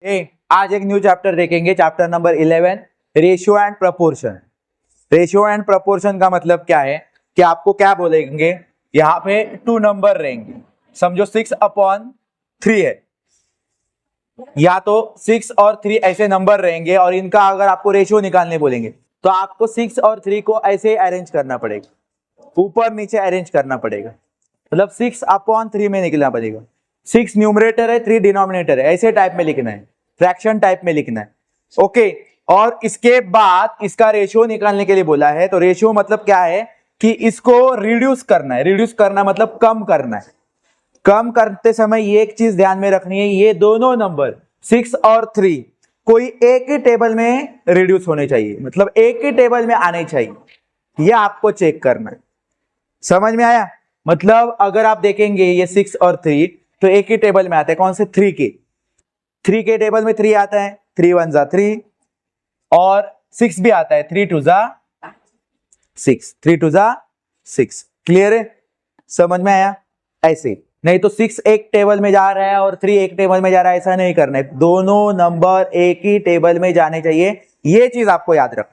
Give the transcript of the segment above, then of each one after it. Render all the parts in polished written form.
आज एक new chapter देखेंगे, chapter number 11, ratio and proportion. Ratio and proportion का मतलब क्या है कि आपको क्या बोलेंगे, यहाँ पे 2 नंबर रहेंगे, समझो 6/3 है, या तो 6 और 3 ऐसे नंबर रहेंगे और इनका अगर आपको रेशियो निकालने बोलेंगे तो आपको 6 और 3 को ऐसे अरेंज करना पड़ेगा, ऊपर नीचे अरेंज करना पड़ेगा, मतलब 6/3 में निकलना पड़ेगा। 6 न्यूमरेटर है, 3 डिनोमिनेटर है, ऐसे टाइप में लिखना है, फ्रैक्शन टाइप में लिखना है। ओके, और इसके बाद इसका रेशियो निकालने के लिए बोला है, तो रेशियो मतलब क्या है कि इसको रिड्यूस करना है। रिड्यूस करना मतलब कम करना है। कम करते समय ये एक चीज ध्यान में रखनी है, ये दोनों नंबर 6 और 3 कोई एक ही टेबल में रिड्यूस होने चाहिए, मतलब एक ही टेबल में आने चाहिए, ये आपको चेक करना है। समझ में आया? मतलब अगर आप देखेंगे ये 6 और 3 तो एक ही टेबल में आते हैं, कौन से? 3 के टेबल में 3 आता है, 3 1 जा 3, और 6 भी आता है, 3 2 जा 6, 3 2 जा 6। क्लियर है? समझ में आया? ऐसे नहीं तो 6 एक टेबल में जा रहा है और 3 एक टेबल में जा रहा है, ऐसा नहीं करना है, दोनों नंबर एक ही टेबल में जाने चाहिए, ये चीज आपको याद रख।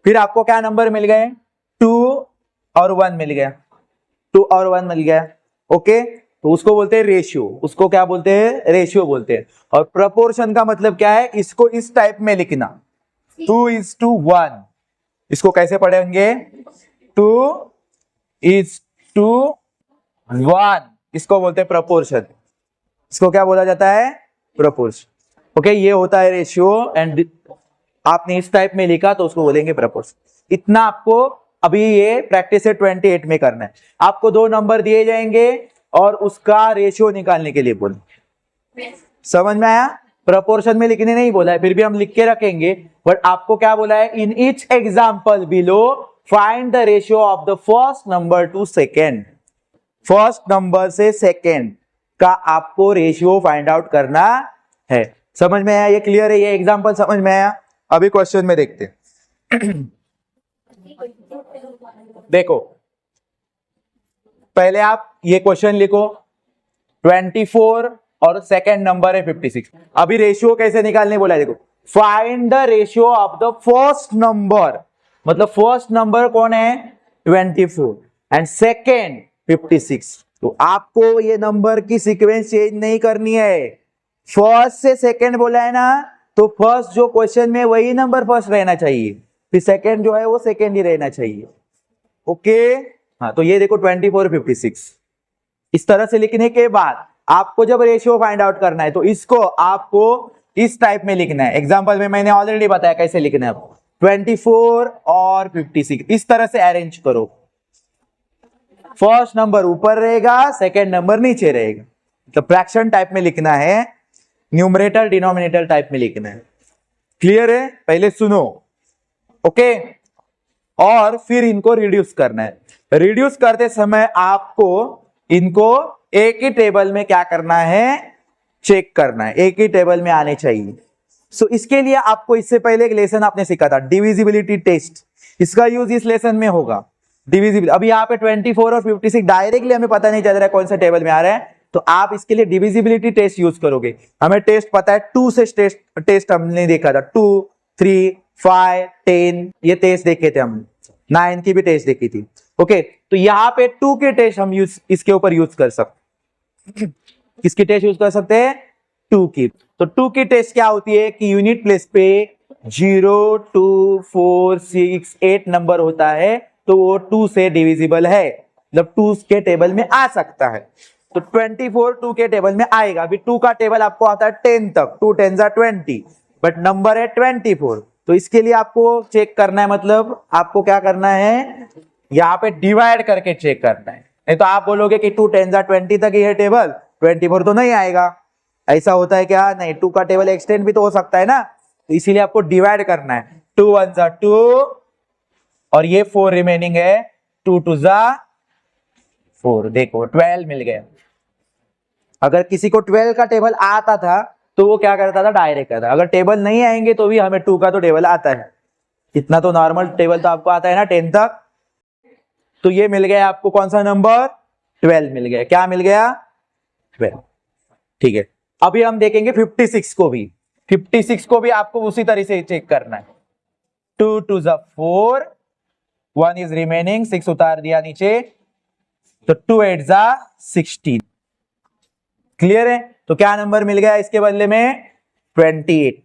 फिर आपको क्या नंबर मिल गए? 2 और 1 मिल गया, 2 और 1 मिल गया। ओके, तो उसको बोलते हैं रेशियो, उसको क्या बोलते हैं? रेशियो बोलते हैं। और प्रपोर्शन का मतलब क्या है? इसको इस टाइप में लिखना, 2:1। इसको कैसे पढ़ेंगे? 2:1, इसको बोलते हैं प्रपोर्शन। इसको क्या बोला जाता है? प्रपोर्शन। ओके, ये होता है रेशियो, एंड आपने इस टाइप में लिखा तो उसको बोलेंगे प्रपोर्शन। इतना आपको अभी ये प्रैक्टिस है 28 में करना है। आपको 2 नंबर दिए जाएंगे और उसका रेशियो निकालने के लिए बोले। समझ में आया? प्रपोर्शन में लिखने नहीं बोला है, फिर भी हम लिख के रखेंगे, बट आपको क्या बोला है? In each example below find the ratio of the first number two second. First number से सेकेंड का आपको रेशियो फाइंड आउट करना है। समझ में आया? ये क्लियर है? ये एग्जाम्पल समझ में आया? अभी क्वेश्चन में देखते देखो, पहले आप ये क्वेश्चन लिखो, 24 और सेकेंड नंबर है 56। अभी रेशियो कैसे निकालने बोला है, देखो, find the ratio of the first number, मतलब फर्स्ट नंबर कौन है? 24 एंड सेकेंड 56। तो आपको ये नंबर की सीक्वेंस चेंज नहीं करनी है। फर्स्ट से सेकेंड बोला है ना, तो फर्स्ट जो क्वेश्चन में वही नंबर फर्स्ट रहना चाहिए, फिर सेकेंड जो है वो सेकेंड ही रहना चाहिए। ओके, हाँ, तो ये देखो 24 56। इस तरह से लिखने के बाद आपको जब रेशियो फाइंड आउट करना है तो इसको आपको इस टाइप में लिखना है। एग्जांपल में मैंने ऑलरेडी बताया कैसे लिखना है। 24 और 56 इस तरह से अरेंज करो, फर्स्ट नंबर ऊपर रहेगा, सेकेंड नंबर नीचे रहेगा, तो फ्रैक्शन टाइप में लिखना है, न्यूमरेटर डिनोमिनेटर टाइप में लिखना है। क्लियर है? पहले सुनो। ओके, और फिर इनको रिड्यूस करना है। रिड्यूस करते समय आपको इनको एक ही टेबल में क्या करना है? चेक करना है, एक ही टेबल में आने चाहिए। सो इसके लिए आपको इससे पहले एक लेसन आपने सीखा था, डिविजिबिलिटी टेस्ट। इसका यूज इस लेसन में होगा, डिविजिबिलिटी। अभी यहाँ पे 24 और 56 डायरेक्टली हमें पता नहीं चल रहा है कौन सा टेबल में आ रहा है, तो आप इसके लिए डिविजिबिलिटी टेस्ट यूज करोगे। हमें टेस्ट पता है, 2 से टेस्ट हमने देखा था, 2 3 5 10 ये टेस्ट देखे थे हम, 9 की भी टेस्ट देखी थी। ओके, तो यहाँ पे 2 के टेस्ट हम इसके ऊपर यूज कर सकते। किसकी टेस्ट यूज कर सकते हैं? 2 की। तो 2 की टेस्ट क्या होती है कि यूनिट प्लेस पे 0 2 4 6 8 नंबर होता है, तो वो 2 से डिविजिबल है, मतलब 2 के टेबल में आ सकता है। तो 24 2 के टेबल में आएगा। अभी 2 का टेबल आपको आता है 10 तक, 2 10 जा 20, बट नंबर है 24। तो इसके लिए आपको चेक करना है, मतलब आपको क्या करना है? यहाँ पे डिवाइड करके चेक करना है। नहीं तो आप बोलोगे कि 2 10 जा 20 तक ही है टेबल, 24 तो नहीं आएगा। ऐसा होता है क्या? नहीं, 2 का टेबल एक्सटेंड भी तो हो सकता है ना, तो इसीलिए आपको डिवाइड करना है। 2 1 जा 2 और ये 4 रिमेनिंग है, 2 2 जा 4, देखो 12 मिल गया। अगर किसी को 12 का टेबल आता था तो वो क्या करता था? डायरेक्ट करता। अगर टेबल नहीं आएंगे तो भी हमें 2 का तो टेबल आता है, इतना तो नॉर्मल टेबल तो आपको आता है ना 10 तक। तो ये मिल गया आपको कौन सा नंबर? 12 मिल गया। क्या मिल गया? 12। ठीक है, अभी हम देखेंगे 56 को भी। 56 को भी आपको उसी तरह से चेक करना है। 2 2 जा 4, 1 इज रिमेनिंग, 6 उतार दिया नीचे, तो 2 8 जा 16। क्लियर है? तो क्या नंबर मिल गया इसके बदले में? 28।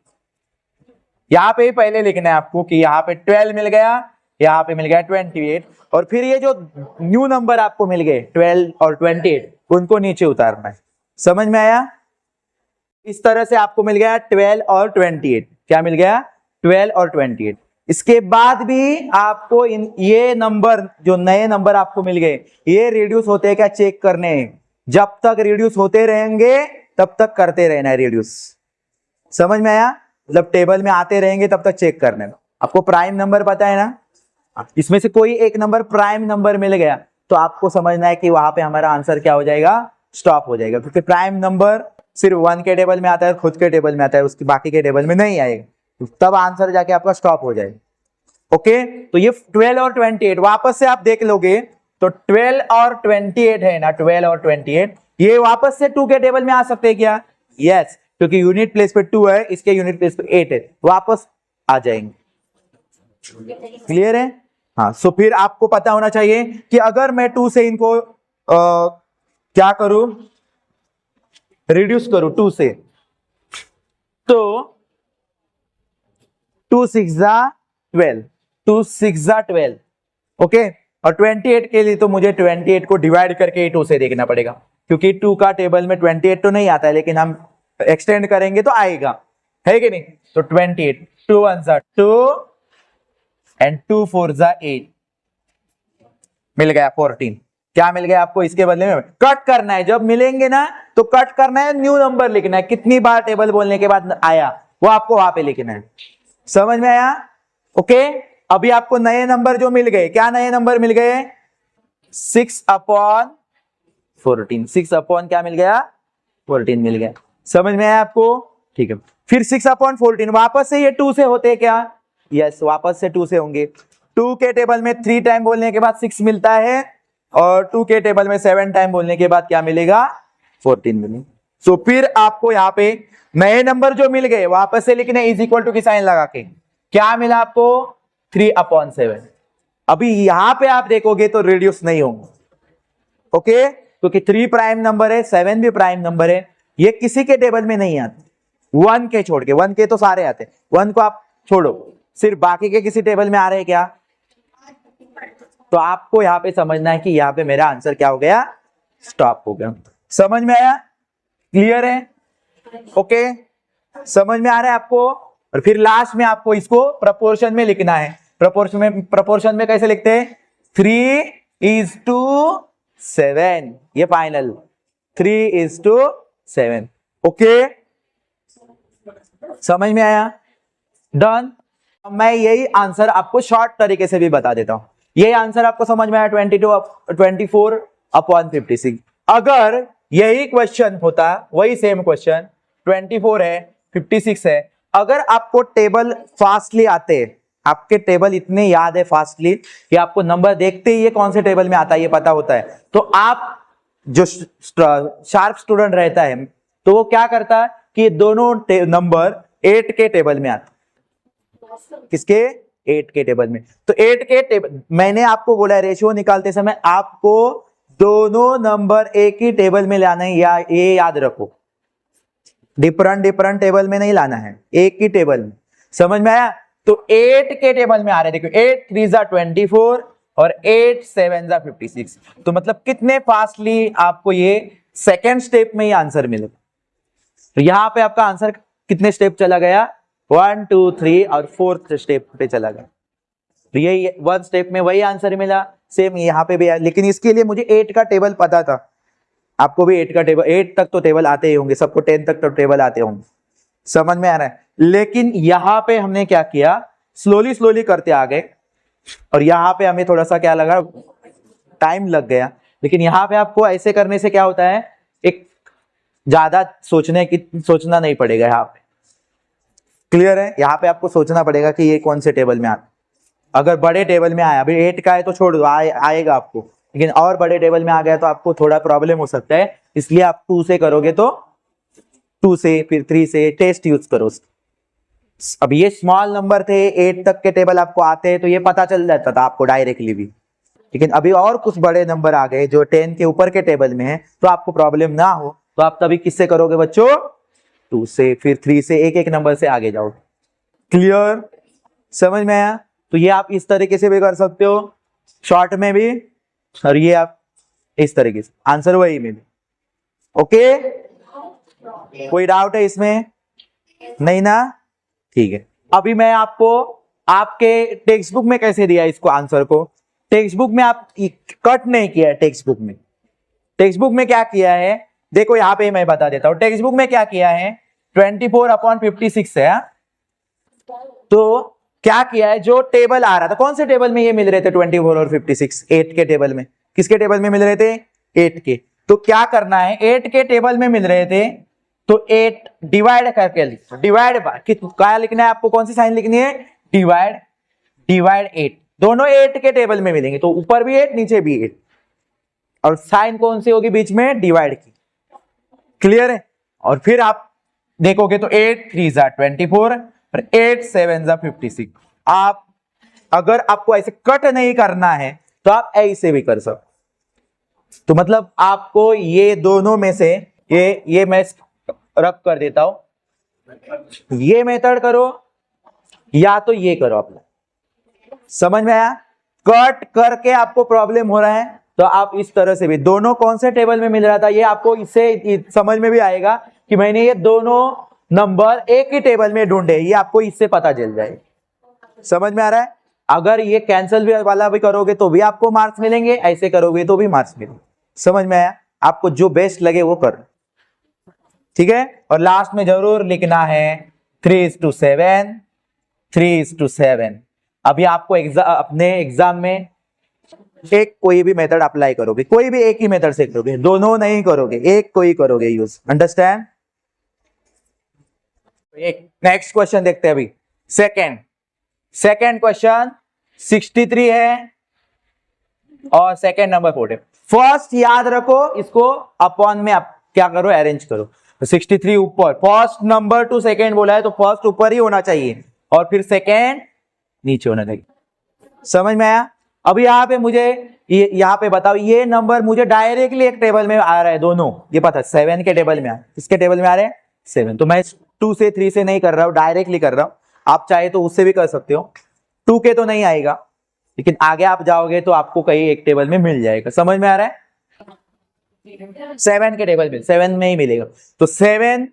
यहां पे पहले लिखना है आपको कि यहां पे 12 मिल गया, यहां पे मिल गया 28, और फिर ये जो न्यू नंबर आपको मिल गए 12 और 28, उनको नीचे उतारना है। समझ में आया? इस तरह से आपको मिल गया 12 और 28। क्या मिल गया? 12 और 28। इसके बाद भी आपको ये नंबर, जो नए नंबर आपको मिल गए, ये रिड्यूस होते हैं क्या चेक करने हैं। जब तक रिड्यूस होते रहेंगे तब तक करते रहना है रिड्यूस। समझ में आया? मतलब टेबल में आते रहेंगे तब तक चेक करना है। आपको प्राइम नंबर पता है ना, इसमें से कोई एक नंबर प्राइम नंबर मिल गया तो आपको समझना है कि वहां पे हमारा आंसर क्या हो जाएगा? स्टॉप हो जाएगा, क्योंकि प्राइम नंबर सिर्फ 1 के टेबल में आता है, खुद के टेबल में आता है, उसकी बाकी के टेबल में नहीं आएगा, तब आंसर जाके आपका स्टॉप हो जाएगा। ओके, तो ये 12 और 28 वापस से आप देख लोगे तो 12 और 28 है ना, 12 और 28 ये वापस से 2 के टेबल में आ सकते हैं क्या? यस, क्योंकि यूनिट प्लेस पे 2 है, इसके यूनिट प्लेस पे 8 है, वापस आ जाएंगे। क्लियर है? हाँ, सो फिर आपको पता होना चाहिए कि अगर मैं 2 से इनको क्या करूं, रिड्यूस करूं 2 से, तो 2 6 जा 12, 2 6 जा 12। ओके, और 28 के लिए तो मुझे 28 को डिवाइड करके 2 से देखना पड़ेगा, क्योंकि 2 का टेबल में 28 तो नहीं आता है, लेकिन हम एक्सटेंड करेंगे तो आएगा, है कि नहीं? तो 28, 2 1 जा 2 एंड 2 4 जा 8, मिल गया 14। क्या मिल गया आपको इसके बदले में? कट करना है, जब मिलेंगे ना तो कट करना है, न्यू नंबर लिखना है, कितनी बार टेबल बोलने के बाद आया वो आपको वहां पे लिखना है। समझ में आया? ओके, अभी आपको नए नंबर जो मिल गए, क्या नए नंबर मिल गए? 6/14, 6 अपॉन क्या मिल गया? 14 मिल गया। समझ में आया आपको? ठीक है, फिर 6/14 वापस से ये 2 से होते हैं क्या? यस, वापस से 2 से होंगे। 2 के टेबल में 3 टाइम बोलने के बाद 6 मिलता है, और 2 के टेबल में 7 टाइम बोलने के बाद क्या मिलेगा? 14 मिलेगा। सो फिर आपको यहाँ पे नए नंबर जो मिल गए वापस से लिखने इज इक्वल टू की साइन लगा के, क्या मिला आपको? 3/7। अभी यहां पे आप देखोगे तो रिड्यूस नहीं होंगे, ओके, क्योंकि 3 प्राइम नंबर है, 7 भी प्राइम नंबर है, ये किसी के टेबल में नहीं आते, 1 के छोड़ के। 1 के तो सारे आते, 1 को आप छोड़ो, सिर्फ बाकी के किसी टेबल में आ रहे हैं क्या? तो आपको यहां पे समझना है कि यहां पे मेरा आंसर क्या हो गया? स्टॉप हो गया। समझ में आया? क्लियर है? ओके, समझ में आ रहा है आपको? और फिर लास्ट में आपको इसको प्रपोर्शन में लिखना है। प्रपोर्शन में कैसे लिखते हैं? 3:7, ये फाइनल 3:7। ओके, समझ में आया? डन। मैं यही आंसर आपको शॉर्ट तरीके से भी बता देता हूं। यही आंसर आपको समझ में आया? 24/56। अगर यही क्वेश्चन होता, वही सेम क्वेश्चन, 24 है, 56 है, अगर आपको टेबल फास्टली आते, आपके टेबल इतने याद है फास्टली कि आपको नंबर देखते ही ये कौन से टेबल में आता है ये पता होता है, तो आप जो शार्प स्टूडेंट रहता है तो वो क्या करता है कि दोनों नंबर 8 के टेबल में आते। किसके? 8 के टेबल में। तो 8 के टेबल, मैंने आपको बोला है रेशियो निकालते समय आपको दोनों नंबर एक ही टेबल में लाना है, या ये याद रखो, डिफरेंट टेबल में नहीं लाना है, एक ही टेबल में। समझ में आया? तो 8 के टेबल में आ रहे, देखो 8 3 जा 24 और 8 7 जा 56। तो मतलब कितने फास्टली आपको ये सेकेंड स्टेप में ही आंसर मिलेगा। तो यहां पे आपका आंसर कितने स्टेप चला गया? 1 2 3 और 4th स्टेप पे चला गया। तो ये 1 स्टेप में वही आंसर मिला, सेम यहाँ पे भी है, लेकिन इसके लिए मुझे 8 का टेबल पता था। आपको भी 8 का टेबल, 8 तक तो टेबल आते ही होंगे, सबको 10 तक तो टेबल आते होंगे। समझ में आ रहा है? लेकिन यहां पे हमने क्या किया, स्लोली करते आ गए, और यहां पे हमें थोड़ा सा क्या लगा, टाइम लग गया। लेकिन यहां पे आपको ऐसे करने से क्या होता है, एक ज्यादा सोचना नहीं पड़ेगा यहाँ पे। क्लियर है? यहाँ पे आपको सोचना पड़ेगा कि ये कौन से टेबल में आता। अगर बड़े टेबल में आया, अभी 8 का है तो छोड़ दो, आएगा आपको, लेकिन और बड़े टेबल में आ गया तो आपको थोड़ा प्रॉब्लम हो सकता है, इसलिए आप 2 से करोगे तो 2 से, फिर 3 से टेस्ट यूज करो। अब ये स्मॉल नंबर थे, 8 तक के टेबल आपको आते हैं तो ये पता चल जाता था आपको डायरेक्टली भी, लेकिन अभी और कुछ बड़े नंबर आ गए जो 10 के ऊपर के टेबल में है, तो आपको प्रॉब्लम ना हो तो आप तभी किससे करोगे बच्चों, 2 से, फिर 3 से, एक एक नंबर से आगे जाओ। क्लियर, समझ में आया? तो ये आप इस तरीके से भी कर सकते हो, शॉर्ट में भी, और ये आप इस तरीके से, आंसर वही में भी। ओके, कोई डाउट है इसमें? नहीं ना? ठीक है। अभी मैं आपको आपके टेक्स्ट बुक में कैसे दिया इसको आंसर को, टेक्स्ट बुक में आप कट नहीं किया है। टेक्स्ट बुक में क्या किया है देखो, यहां पे मैं बता देता हूं। टेक्स्ट बुक में क्या किया है, 24/56 है। तो क्या किया है, जो टेबल आ रहा था, कौन से टेबल में ये मिल रहे थे 24 और 56, 8 के टेबल में। किसके टेबल में मिल रहे थे, 8 के। तो क्या करना है, 8 के टेबल में मिल रहे थे तो 8 डिवाइड करके लिखो, डिवाइड क्या लिखना है आपको, कौन सी साइन लिखनी है, डिवाइड 8, दोनों 8 के टेबल में मिलेंगे, तो ऊपर भी 8 नीचे भी 8, और साइन कौन सी होगी बीच में, डिवाइड की। क्लियर है? और फिर आप देखोगे तो 8 3 जा 24 और 8 7 जा 56। आप अगर आपको ऐसे कट नहीं करना है तो आप ऐसे भी कर सकते। तो मतलब आपको ये दोनों में से ये मैं रब कर देता हूं, ये मेथड करो या तो ये करो अपना। समझ में आया? कट करके आपको प्रॉब्लम हो रहा है तो आप इस तरह से भी, दोनों कौन से टेबल में मिल रहा था ये आपको इससे समझ में भी आएगा कि मैंने ये दोनों नंबर एक ही टेबल में ढूंढे, ये आपको इससे पता चल जाएगा। समझ में आ रहा है? अगर ये कैंसिल वाला भी करोगे तो भी आपको मार्क्स मिलेंगे, ऐसे करोगे तो भी मार्क्स मिलेंगे। समझ में आया? आपको जो बेस्ट लगे वो करो, ठीक है? और लास्ट में जरूर लिखना है 3:7, 3:7। अभी आपको अपने एग्जाम में एक कोई भी मेथड अप्लाई करोगे, कोई भी एक ही मेथड से करोगे, दोनों नहीं करोगे, एक कोई करोगे यूज। अंडरस्टैंड? एक नेक्स्ट क्वेश्चन देखते हैं अभी। सेकेंड क्वेश्चन 63 है और सेकेंड नंबर 40। फर्स्ट याद रखो, इसको अपॉन में आप क्या करो, अरेंज करो। तो 63 ऊपर, फर्स्ट नंबर टू सेकेंड बोला है तो फर्स्ट ऊपर ही होना चाहिए और फिर सेकेंड नीचे होना चाहिए। समझ में आया? अभी यहाँ पे मुझे यहाँ पे बताओ, ये नंबर मुझे डायरेक्टली एक टेबल में आ रहा है, दोनों ये पता है 7 के टेबल में आ, किसके टेबल में आ रहे हैं, 7। तो मैं 2 से 3 से नहीं कर रहा हूं, डायरेक्टली कर रहा हूं। आप चाहे तो उससे भी कर सकते हो, 2 के तो नहीं आएगा, लेकिन आगे आप जाओगे तो आपको कहीं एक टेबल में मिल जाएगा। समझ में आ रहा है? 7 के टेबल में, 7 में ही मिलेगा। तो 7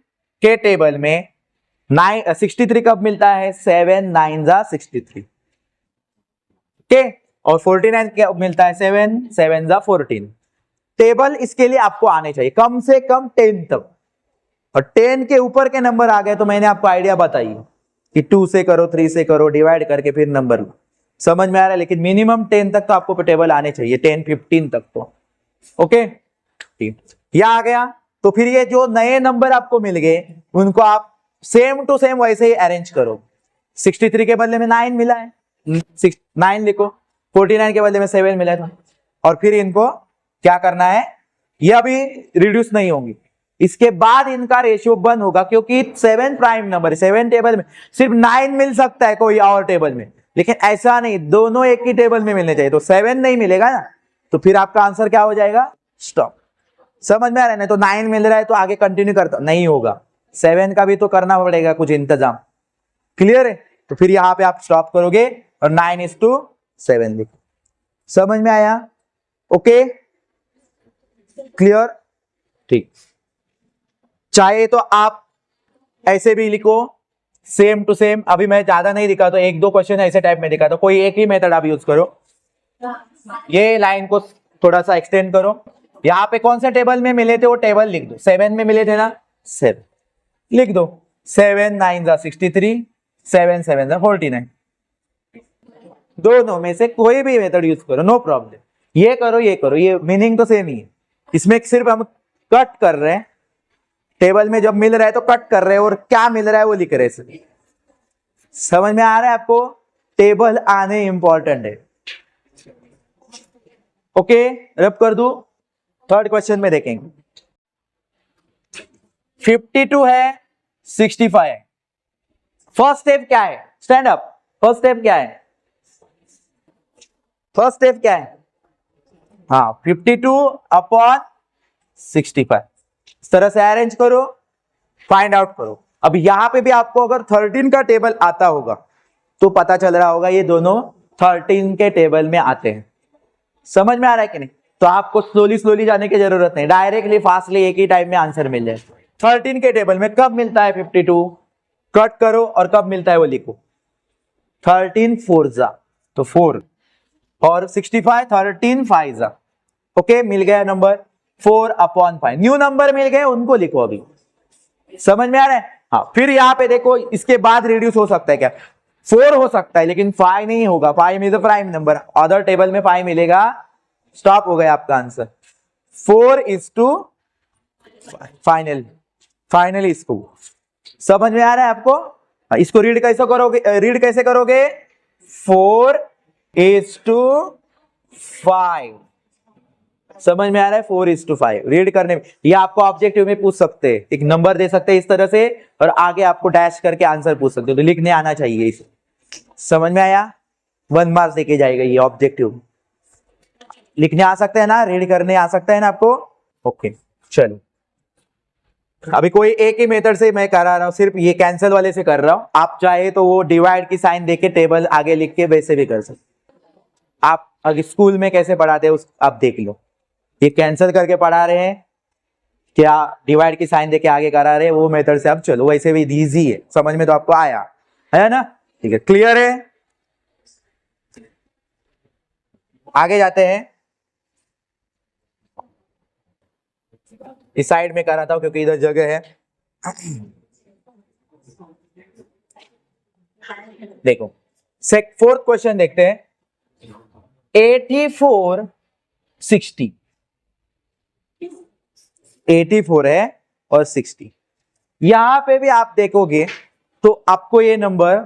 के टेबल में 63 कब मिलता है, 7 9 जा 63, ओके। और 49 कब मिलता है, 7 7 जा 14। टेबल इसके लिए आपको आने चाहिए कम से कम 10 तक, और 10 के ऊपर के नंबर आ गए तो मैंने आपको आइडिया बताई कि 2 से करो, 3 से करो, डिवाइड करके फिर नंबर लो। समझ में आ रहा है? लेकिन मिनिमम 10 तक तो आपको टेबल आने चाहिए, 10 15 तक तो, ओके। ठीक, यह आ गया। तो फिर ये जो नए नंबर आपको मिल गए उनको आप सेम टू सेम वैसे ही अरेंज करो। 63 के बदले में 9 मिला है, 9 लिखो। 49 के बदले में 7 मिला था, और फिर इनको क्या करना है, ये अभी रिड्यूस नहीं होंगी, इसके बाद इनका रेशियो 1 होगा, क्योंकि 7 प्राइम नंबर, 7 टेबल में सिर्फ 9 मिल सकता है कोई और टेबल में, लेकिन ऐसा नहीं, दोनों एक ही टेबल में मिलने चाहिए। तो 7 नहीं मिलेगा ना, तो फिर आपका आंसर क्या हो जाएगा, स्टॉप। समझ में आ रहा है? नहीं तो 9 मिल रहा है तो आगे कंटिन्यू करता नहीं होगा, 7 का भी तो करना पड़ेगा कुछ इंतजाम। क्लियर है? तो फिर यहां पे आप स्टॉप करोगे और 9:7 लिखो। समझ में आया? Okay, clear? ठीक। चाहे तो आप ऐसे भी लिखो, सेम टू सेम। अभी मैं ज्यादा नहीं दिखा तो 1-2 क्वेश्चन ऐसे टाइप में दिखा, तो कोई एक ही मेथड आप यूज करो। ये लाइन को थोड़ा सा एक्सटेंड करो। यहां पे कौन से टेबल में मिले थे वो टेबल लिख दो। 7 में मिले थे ना, 7 लिख दो। 7 9 जा 63, 7 7 जा 49। दोनों में से कोई भी मेथड यूज करो, नो प्रॉब्लम। ये करो, ये करो, ये मीनिंग तो सेम ही है। इसमें सिर्फ हम कट कर रहे हैं, टेबल में जब मिल रहा है तो कट कर रहे हैं, और क्या मिल रहा है वो लिख रहे हैं। समझ में आ रहा है आपको? टेबल आने इंपॉर्टेंट है, ओके। रब कर दू। थर्ड क्वेश्चन में देखेंगे। 52 है, 65 है। फर्स्ट स्टेप क्या है? Stand up. फर्स्ट स्टेप क्या है? फर्स्ट स्टेप क्या है? हाँ, 52/65 इस तरह से अरेंज करो, फाइंड आउट करो। अब यहां पे भी आपको अगर 13 का टेबल आता होगा तो पता चल रहा होगा ये दोनों 13 के टेबल में आते हैं। समझ में आ रहा है कि नहीं? तो आपको स्लोली स्लोली जाने की जरूरत नहीं, डायरेक्टली फास्टली एक ही टाइम में आंसर मिल जाए। 13 के टेबल में कब मिलता है 52? कट करो और कब मिलता है वो लिखो। 13 4 जा तो 4 और 65 13 5 जा। ओके, मिल गया नंबर 4/5। न्यू नंबर मिल गए, उनको लिखो अभी। समझ में आ रहा है? हाँ, फिर यहाँ पे देखो इसके बाद रिड्यूस हो सकता है क्या? 4 हो सकता है लेकिन 5 नहीं होगा। 5 is a prime number, other table में 5 मिलेगा। स्टॉप हो गया आपका आंसर। 4:5 इसको समझ में आ रहा है आपको? इसको रीड कैसे करोगे? 4:5 समझ में आ रहा है? 4:5 रीड करने में ये आपको ऑब्जेक्टिव में पूछ सकते हैं, एक नंबर दे सकते हैं इस तरह से और आगे आपको डैश करके आंसर पूछ सकते हो, तो लिखने आना चाहिए इसे। समझ में आया? 1 मार्क्स देके जाएगा ये ऑब्जेक्टिव। लिखने आ सकते हैं ना, रीड करने आ सकता है ना आपको? ओके, चलो अभी कोई एक ही मेथड से मैं करा रहा हूं, सिर्फ ये कैंसिल वाले से कर रहा हूं। आप चाहे तो वो डिवाइड की साइन देके टेबल आगे लिख के वैसे भी कर सकते। आप अगर स्कूल में कैसे पढ़ाते हैं उस आप देख लो। ये कैंसिल करके पढ़ा रहे हैं क्या डिवाइड की साइन देके आगे करा रहे हैं, वो मेथड से आप चलो, वैसे भी इजी है, समझ में तो आपको आया है ना? ठीक है, क्लियर है? आगे जाते हैं। इस साइड में कर रहा था क्योंकि इधर जगह है। देखो फोर्थ क्वेश्चन देखते हैं। 84 60 84 है और 60। यहां पे भी आप देखोगे तो आपको ये नंबर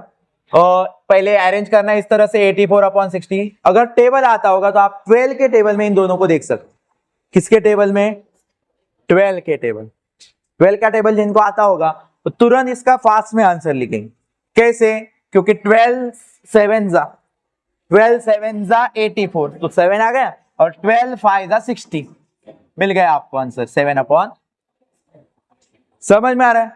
पहले अरेंज करना है इस तरह से 84/60। अगर टेबल आता होगा तो आप 12 के टेबल में इन दोनों को देख सकते। किसके टेबल में? 12 के टेबल। 12 का टेबल जिनको आता होगा तो तुरंत इसका फास्ट में आंसर लिखेंगे। कैसे? क्योंकि 12 7 जा 84 तो 7 आ गया और 12 5 जा 60 मिल गया आपको आंसर 7/। समझ में आ रहा है?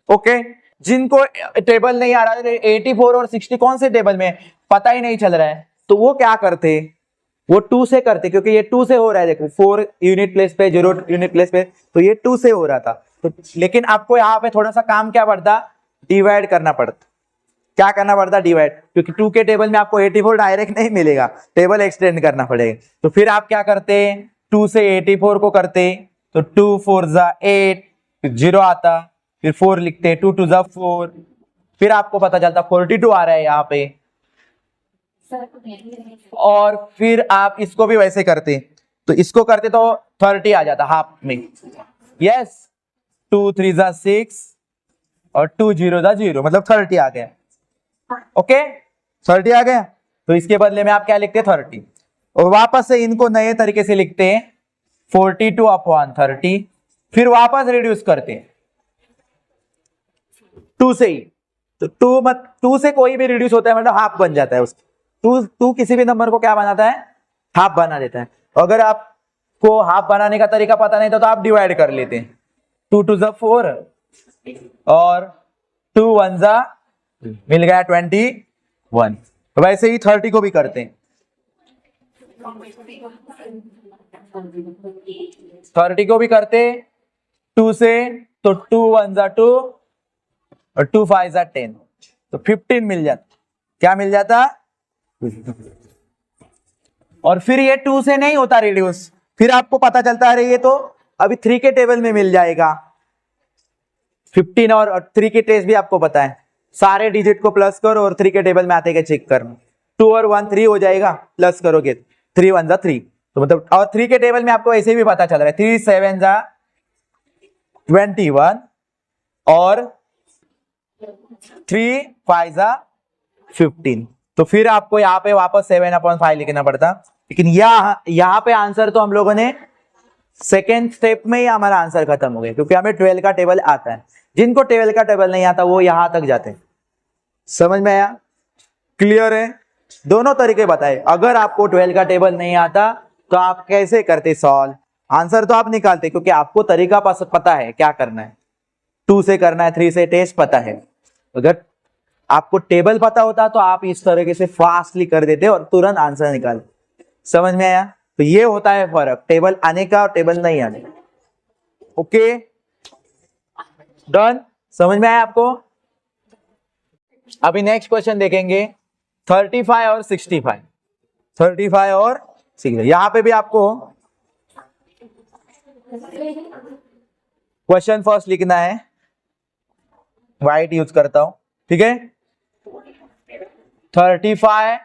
ओके, जिनको टेबल नहीं आ रहा है 84 और 60 कौन से टेबल में पता ही नहीं चल रहा है तो वो क्या करते? वो 2 से करते, क्योंकि ये 2 से हो रहा है। देखो 4 यूनिट प्लेस पे 0 यूनिट प्लेस पे, तो ये 2 से हो रहा था तो, लेकिन आपको यहाँ पे थोड़ा सा काम क्या पड़ता? डिवाइड करना पड़ता। क्या करना पड़ता? डिवाइड, क्योंकि 2 के टेबल में आपको 84 डायरेक्ट नहीं मिलेगा, टेबल एक्सटेंड करना पड़ेगा। तो फिर आप क्या करते? 2 से 84 को करते तो 2 4 जा 8, फिर 0 आता, फिर 4 लिखते, 2 2 जा 4, फिर आपको पता चलता 42 आ रहा है यहाँ पे। और फिर आप इसको भी वैसे करते तो इसको करते तो 30 आ जाता हाफ में। यस, 2 3 जा 6 और 2 0 जा 0, मतलब 30 आ गया। ओके, 30 आ गया। तो इसके बदले में आप क्या लिखते? 30। और वापस से इनको नए तरीके से लिखते हैं 42/30, फिर वापस रिड्यूस करते हैं 2 से ही। तो 2 से कोई भी रिड्यूस होता है मतलब हाफ बन जाता है उसका। 2 किसी भी नंबर को क्या बनाता है? हाफ बना देता है। अगर आपको हाफ बनाने का तरीका पता नहीं था तो आप डिवाइड कर लेते हैं। 2 2 जा 4 और 2 1 जा मिल गया 21। तो वैसे ही 30 को भी करते हैं। 30 को भी करते 2 से, तो 2 1 जा 2 और 2 5 जा 10, तो 15 मिल जाता। क्या मिल जाता? और फिर ये 2 से नहीं होता रिड्यूस, फिर आपको पता चलता है ये तो अभी 3 के टेबल में मिल जाएगा। 15 और 3 के टेस्ट भी आपको पता है, सारे डिजिट को प्लस करो और 3 के टेबल में आते के चेक करना। 2 और 1 3 हो जाएगा, प्लस करोगे 3 1 जा 3, तो मतलब और 3 के टेबल में आपको ऐसे भी पता चल रहा है 3 7 जा 21 और 3 5 जा 15। तो फिर आपको यहाँ पे वापस 7/5 लिखना पड़ता। लेकिन यहाँ पे आंसर तो हम लोगों ने सेकेंड स्टेप में ही हमारा आंसर खत्म हो गया, क्योंकि हमें 12 का टेबल आता है। जिनको 12 का टेबल नहीं आता वो यहां तक जाते हैं। समझ में आया? क्लियर है? दोनों तरीके बताए। अगर आपको 12 का टेबल नहीं आता तो आप कैसे करते सॉल्व? आंसर तो आप निकालते क्योंकि आपको तरीका पता है क्या करना है। 2 से करना है, 3 से टेस्ट पता है। अगर आपको टेबल पता होता तो आप इस तरीके से फास्टली कर देते और तुरंत आंसर निकाल। समझ में आया? तो ये होता है फर्क, टेबल आने का और टेबल नहीं आने का। Okay, done? समझ में आया आपको? अभी नेक्स्ट क्वेश्चन देखेंगे 35 और 65। 35 और 65, यहां पे भी आपको क्वेश्चन फर्स्ट लिखना है। व्हाइट यूज करता हूं, ठीक है? 35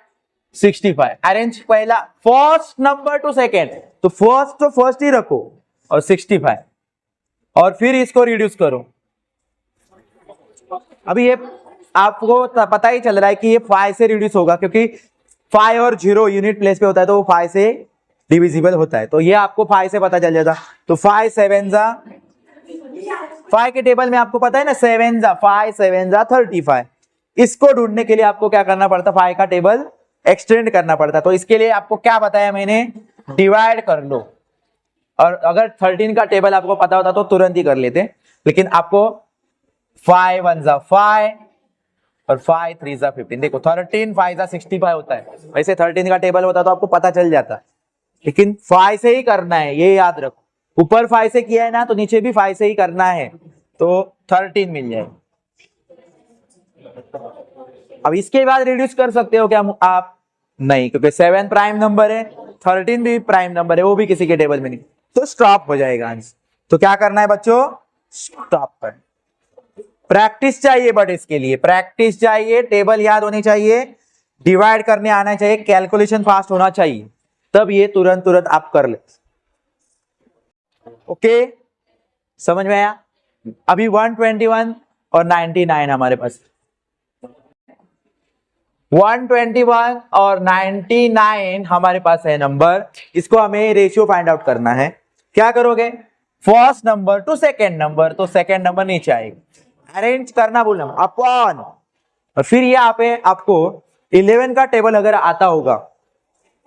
65 अरेंज, पहला फर्स्ट नंबर टू सेकेंड, तो फर्स्ट ही रखो और 65 और फिर इसको रिड्यूस करो। अभी ये आपको पता ही चल रहा है कि ये 5 से रिड्यूस होगा क्योंकि 5 और 0 यूनिट प्लेस पे होता है तो वो 5 से डिविजिबल होता है, तो ये आपको 5 से पता चल जाता। तो 5 7 जा 5 के टेबल में आपको पता है ना 7 जा 5 7 जा 35। इसको ढूंढने के लिए आपको क्या करना पड़ता? 5 का टेबल एक्सटेंड करना पड़ता। तो इसके लिए आपको क्या बताया मैंने? डिवाइड कर लो। और अगर 13 का टेबल आपको पता होता तो तुरंत ही कर लेते, लेकिन आपको 5 1 जा 5 और 5 3 जा 15। देखो 13 5 जा 65 होता है, वैसे 13 का टेबल होता तो आपको पता चल जाता, लेकिन 5 से ही करना है, ये याद रखो। ऊपर 5 से किया है ना तो नीचे भी 5 से ही करना है, तो 13 मिल जाए। अब इसके बाद रिड्यूस कर सकते हो क्या आप? नहीं, क्योंकि 7 प्राइम नंबर है, 13 भी प्राइम नंबर है, वो भी किसी के टेबल में नहीं, तो स्टॉप हो जाएगा आंसर। तो क्या करना है बच्चों? स्टॉप कर। प्रैक्टिस चाहिए, बट इसके लिए प्रैक्टिस चाहिए, टेबल याद होनी चाहिए, डिवाइड करने आना चाहिए, कैलकुलेशन फास्ट होना चाहिए, तब ये तुरंत आप कर ले। ओके, समझ में आया? अभी 121 और 99 हमारे पास। 121 और 99 हमारे पास है नंबर, इसको हमें रेशियो फाइंड आउट करना है। क्या करोगे? First number two second number, तो सेकेंड नंबर नीचे आएगा, अरेंज करना बोलना अपॉन, और फिर यहाँ पे आपको 11 का टेबल अगर आता होगा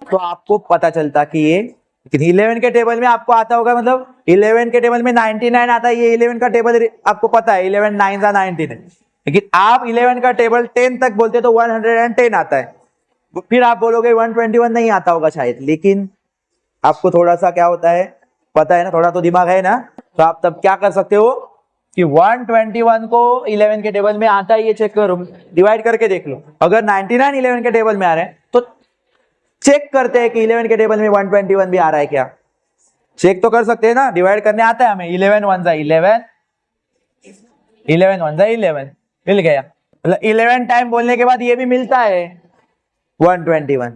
तो आपको पता चलता कि ये, लेकिन 11 के टेबल में आपको आता होगा, मतलब 11 के टेबल में 99 आता है, ये 11 का टेबल आपको पता है 11 9 जा 19 है, लेकिन आप 11 का टेबल 10 तक बोलते तो 110 आता है, फिर आप बोलोगे 121 नहीं आता होगा शायद, लेकिन आपको थोड़ा सा क्या होता है पता है ना, थोड़ा तो दिमाग है ना, तो आप तब क्या कर सकते हो कि 121 को 11 के टेबल में आता है ये चेक करो, डिवाइड करके देख लो। अगर 99 11 के टेबल में आ रहे हैं तो चेक करते हैं कि 11 के टेबल में 121 भी आ रहा है क्या, चेक तो कर सकते हैं ना, डिवाइड करने आता है हमें। 11 1 जा 11, 11 1 जा 11, मिल गया। मतलब 11 टाइम बोलने के बाद ये भी मिलता है 121,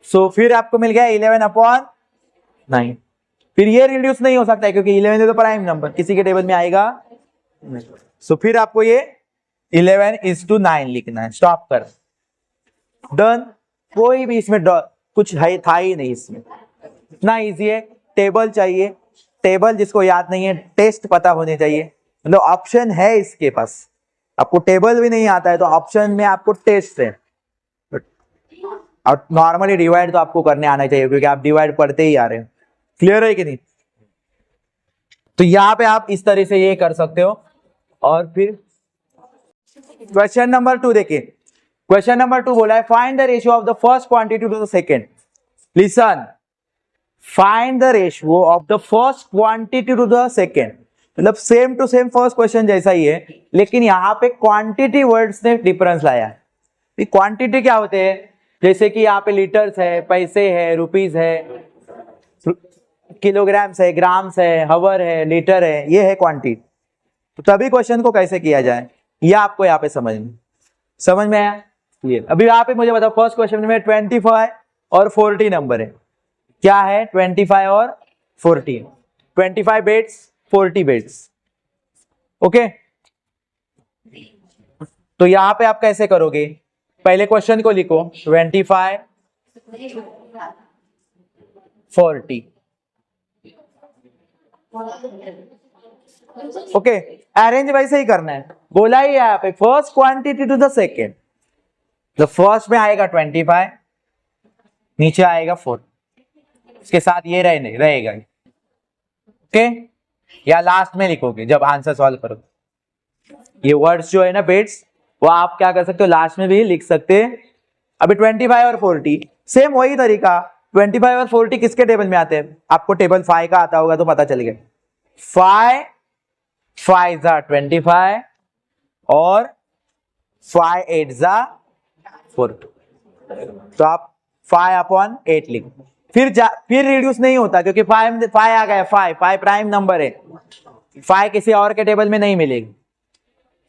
सो फिर आपको मिल गया 11/9। फिर ये रिड्यूस नहीं हो सकता है क्योंकि 11 तो प्राइम नंबर किसी के टेबल में आएगा, सो फिर आपको ये 11:9 लिखना है। स्टॉप कर, डन। कोई भी इसमें कुछ है था ही नहीं, इसमें इतना इजी है। टेबल चाहिए, टेबल जिसको याद नहीं है, टेस्ट पता होने चाहिए, मतलब ऑप्शन है इसके पास। आपको टेबल भी नहीं आता है तो ऑप्शन में आपको टेस्ट है, और नॉर्मली डिवाइड तो आपको करने आना चाहिए क्योंकि आप डिवाइड पढ़ते ही आ रहे हो। क्लियर है कि नहीं? तो यहां पे आप इस तरह से ये कर सकते हो। और फिर क्वेश्चन नंबर 2 देखिए, क्वेश्चन नंबर 2 बोला है find the ratio of the first quantity to the second. Listen, find the ratio of the first quantity to the second, मतलब same to same first question जैसा ही है, लेकिन यहाँ पे क्वांटिटी वर्ड्स ने डिफरेंस लाया है। क्वांटिटी क्या होते हैं? जैसे कि यहाँ पे लीटर्स है, पैसे है, रुपीज है, किलोग्राम्स है, ग्राम्स है, हवर है, लीटर है, ये है क्वांटिटी। तो तभी क्वेश्चन को कैसे किया जाए ये आपको यहाँ पे समझ में आया? क्लियर? अभी यहाँ पे मुझे बताओ, फर्स्ट क्वेश्चन में 25 और 40 नंबर है। क्या है? 25 और 40, 25 बेड्स 40 बेड्स। ओके, तो यहां पे आप कैसे करोगे? पहले क्वेश्चन को लिखो 25 40। ओके, अरेंज वैसे ही करना है, बोला ही यहाँ पे first quantity to the second, तो फर्स्ट में आएगा 25, नीचे आएगा 4, इसके साथ ये रहेगा ओके। या लास्ट में लिखोगे जब आंसर सॉल्व करोगे। ये वर्ड्स जो है ना बिट्स, वो आप क्या कर सकते हो, लास्ट में भी लिख सकते हैं। अभी 25 और 40 सेम वही तरीका। 25 और 40 किसके टेबल में आते हैं? आपको टेबल 5 का आता होगा तो पता चल गया। 5 5 जा 25 और 5 8 जा 40, तो आप 5/8 लिखो। फिर रिड्यूस नहीं होता क्योंकि 5 आ गया। 5 प्राइम नंबर है, 5 किसी और के टेबल में नहीं मिलेगी।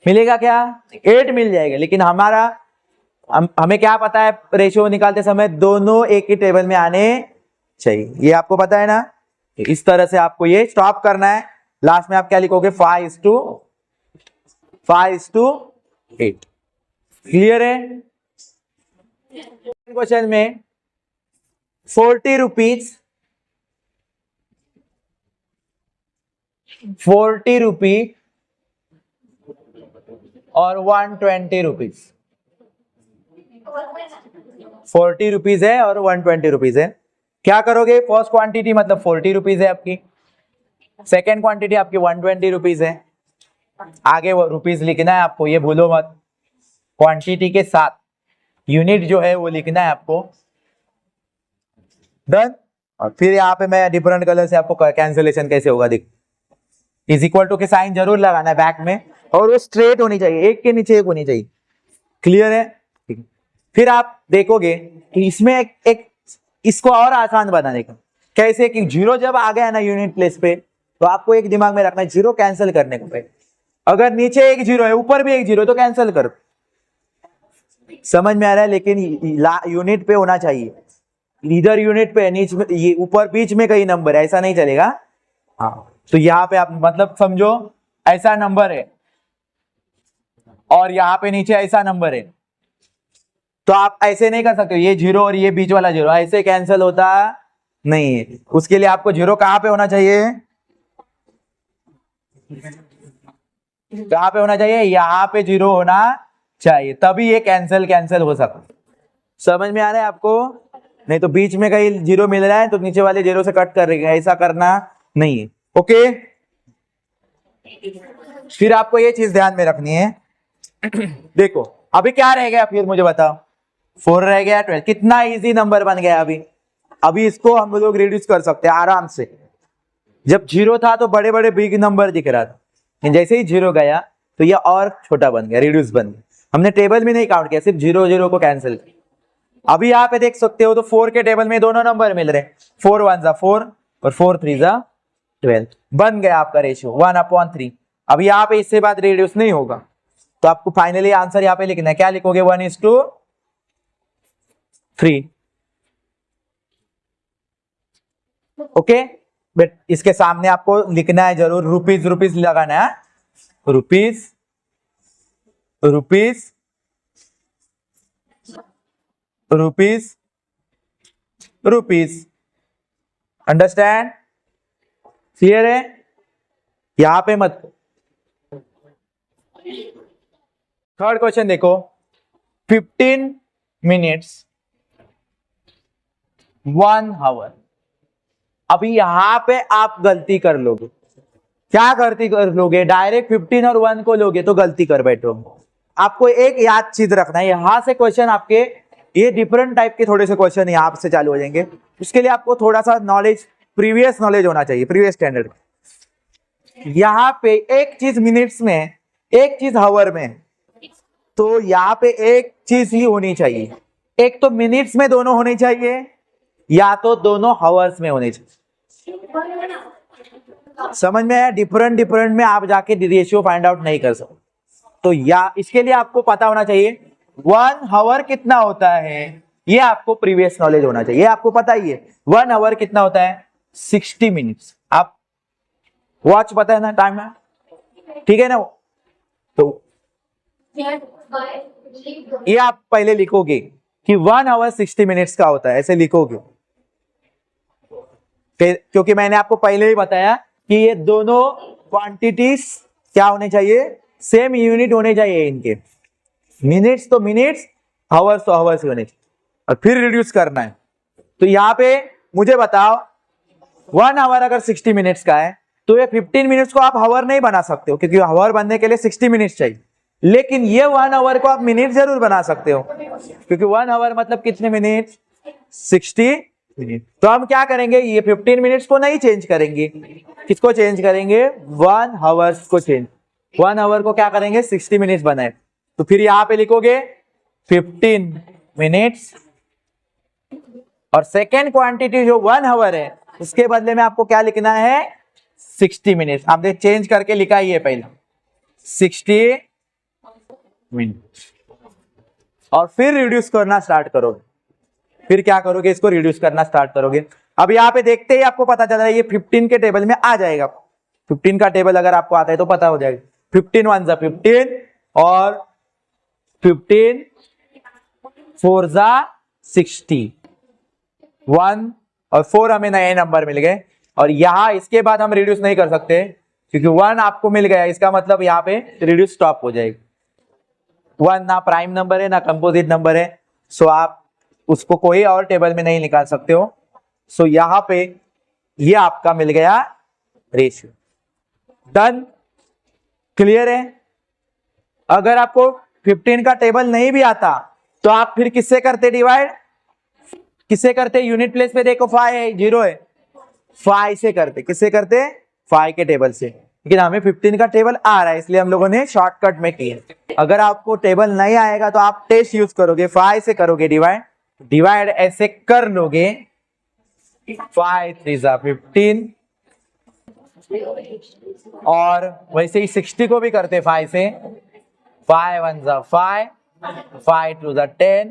मिलेगा क्या? 8 मिल जाएगा। लेकिन हमें क्या पता है, रेशियो निकालते समय दोनों एक ही टेबल में आने चाहिए, ये आपको पता है ना। इस तरह से आपको ये स्टॉप करना है। लास्ट में आप क्या लिखोगे? 5:8। क्लियर है? क्वेश्चन में 40 रुपीज 40 रुपीज और 120 रुपीज। 40 रुपीज है और 120 रुपीज है। क्या करोगे? फर्स्ट क्वांटिटी मतलब 40 रुपीज है आपकी, सेकेंड क्वांटिटी आपकी 120 रुपीज है। आगे वो रुपीज लिखना है आपको, ये भूलो मत। क्वांटिटी के साथ यूनिट जो है वो लिखना है आपको। डन। और फिर यहाँ पे मैं डिफरेंट कलर से आपको कैंसिलेशन कैसे होगा देख। इज इक्वल टू के साइन जरूर लगाना है बैक में, और वो स्ट्रेट होनी चाहिए, एक के नीचे एक होनी चाहिए। क्लियर है? ठीक है। फिर आप देखोगे कि इसमें एक इसको और आसान बनाने का कैसे, कि जीरो जब आ गया ना यूनिट प्लेस पे, तो आपको एक दिमाग में रखना है, जीरो कैंसिल करने को पे। अगर नीचे एक जीरो है ऊपर भी एक जीरो तो कैंसिल करो। समझ में आ रहा है? लेकिन यूनिट पे होना चाहिए, इधर यूनिट पे, नीचे में, ये ऊपर बीच में कहीं नंबर है, ऐसा नहीं चलेगा। हाँ, तो यहाँ पे आप मतलब समझो ऐसा नंबर है और यहाँ पे नीचे ऐसा नंबर है, तो आप ऐसे नहीं कर सकते ये जीरो और ये बीच वाला जीरो ऐसे कैंसिल होता नहीं है। उसके लिए आपको जीरो कहां पे होना चाहिए? कहां पे होना चाहिए? यहाँ पे जीरो होना चाहिए, तभी ये कैंसिल हो सकता। समझ में आ रहा है आपको? नहीं तो बीच में कहीं जीरो मिल रहा है तो नीचे वाले जीरो से कट कर रहे हैं, ऐसा करना नहीं है। ओके, फिर आपको ये चीज ध्यान में रखनी है। देखो अभी क्या रह गया, फिर मुझे बताओ। 4 रह गया, 12। कितना इजी नंबर बन गया अभी इसको हम लोग रिड्यूस कर सकते हैं आराम से। जब जीरो था तो बड़े बड़े बिग नंबर दिख रहा था, जैसे ही जीरो गया तो ये और छोटा बन गया, रिड्यूस बन गया। हमने टेबल में नहीं काउंट किया, सिर्फ जीरो जीरो को कैंसिल किया। अभी यहाँ पे देख सकते हो तो 4 के टेबल में दोनों नंबर मिल रहे हैं, 4 1 जा 4 और 4 3 जा 12। बन गया आपका रेशियो 1/3। अभी यहाँ पे इससे बाद रिड्यूस नहीं होगा, तो आपको फाइनली आंसर यहाँ पे लिखना है। क्या लिखोगे? 1:3। ओके, बट इसके सामने आपको लिखना है जरूर, रुपीज रुपीज लगाना है। Rupees rupees rupees rupees. Understand? Clear है? यहां पे मत। थर्ड क्वेश्चन देखो, 15 मिनट्स 1 आवर। अभी यहां पे आप गलती कर लोगे। क्या गलती कर लोगे? डायरेक्ट 15 और 1 को लोगे तो गलती कर बैठो। आपको एक याद चीज रखना है, यहां से क्वेश्चन आपके ये डिफरेंट टाइप के थोड़े से क्वेश्चन यहां से चालू हो जाएंगे। उसके लिए आपको थोड़ा सा नॉलेज, प्रीवियस नॉलेज होना चाहिए, प्रीवियस स्टैंडर्ड। यहाँ पे एक चीज मिनट्स में, एक चीज हावर में, तो यहाँ पे एक चीज ही होनी चाहिए। एक तो मिनट्स में दोनों होनी चाहिए, या तो दोनों हावर्स में होने चाहिए। समझ में आया? डिफरेंट डिफरेंट में आप जाके रेशियो फाइंड आउट नहीं कर सकते। तो या इसके लिए आपको पता होना चाहिए 1 आवर कितना होता है, ये आपको प्रीवियस नॉलेज होना चाहिए। आपको पता ही है 1 आवर कितना होता है, 60 मिनट्स। आप वॉच पता है ना, टाइम है, ठीक है ना? तो ये आप पहले लिखोगे कि 1 आवर 60 मिनट्स का होता है, ऐसे लिखोगे। क्योंकि मैंने आपको पहले ही बताया कि ये दोनों क्वांटिटीज क्या होने चाहिए, सेम यूनिट होने चाहिए इनके। मिनट्स तो मिनट्स हावर्स तो हावर्स यूनिट, और फिर रिड्यूस करना है। तो यहाँ पे मुझे बताओ 1 आवर अगर 60 मिनट्स का है तो ये 15 मिनट्स को आप हावर नहीं बना सकते हो, क्योंकि हावर बनने के लिए 60 मिनट्स चाहिए। लेकिन ये 1 आवर को आप मिनट जरूर बना सकते हो, क्योंकि 1 आवर मतलब कितने मिनट, 60 मिनट। तो हम क्या करेंगे, ये 15 मिनट्स को नहीं चेंज करेंगे, किसको चेंज करेंगे, 1 आवर्स को चेंज। 1 आवर को क्या करेंगे, 60 मिनट्स बनाए। तो फिर यहाँ पे लिखोगे 15 मिनट्स, और सेकेंड क्वांटिटी जो 1 आवर है उसके बदले में आपको क्या लिखना है, 60 मिनट्स। आपने चेंज करके लिखा ही है पहले 60 मिनट, और फिर रिड्यूस करना स्टार्ट करोगे। फिर क्या करोगे, इसको रिड्यूस करना स्टार्ट करोगे। अब यहाँ पे देखते ही आपको पता चल रहा है ये 15 के टेबल में आ जाएगा। 15 का टेबल अगर आपको आता है तो पता हो जाएगा, 15 1 जा 15 और 15 4 जा 60, 1 और 4 हमें नए नंबर मिल गए। और यहां इसके बाद हम रिड्यूस नहीं कर सकते, क्योंकि 1 आपको मिल गया, इसका मतलब यहाँ पे रिड्यूस स्टॉप हो जाएगी। 1 ना प्राइम नंबर है ना कंपोजिट नंबर है, सो आप उसको कोई और टेबल में नहीं निकाल सकते हो। सो यहां पे ये आपका मिल गया रेशियो। डन, क्लियर है। अगर आपको 15 का टेबल नहीं भी आता तो आप फिर किससे करते डिवाइड, किससे करते, यूनिट प्लेस पे देखो 5 है 0 है, 5 से करते, किससे करते, 5 के टेबल से। लेकिन हमें 15 का टेबल आ रहा है इसलिए हम लोगों ने शॉर्टकट में किया। अगर आपको टेबल नहीं आएगा तो आप टेस्ट यूज करोगे, 5 से करोगे डिवाइड, डिवाइड ऐसे कर लोगे, 5 3 जा 15, और वैसे ही 60 को भी करते 5 से, 5 1 जा 5, 5 2 जा 10,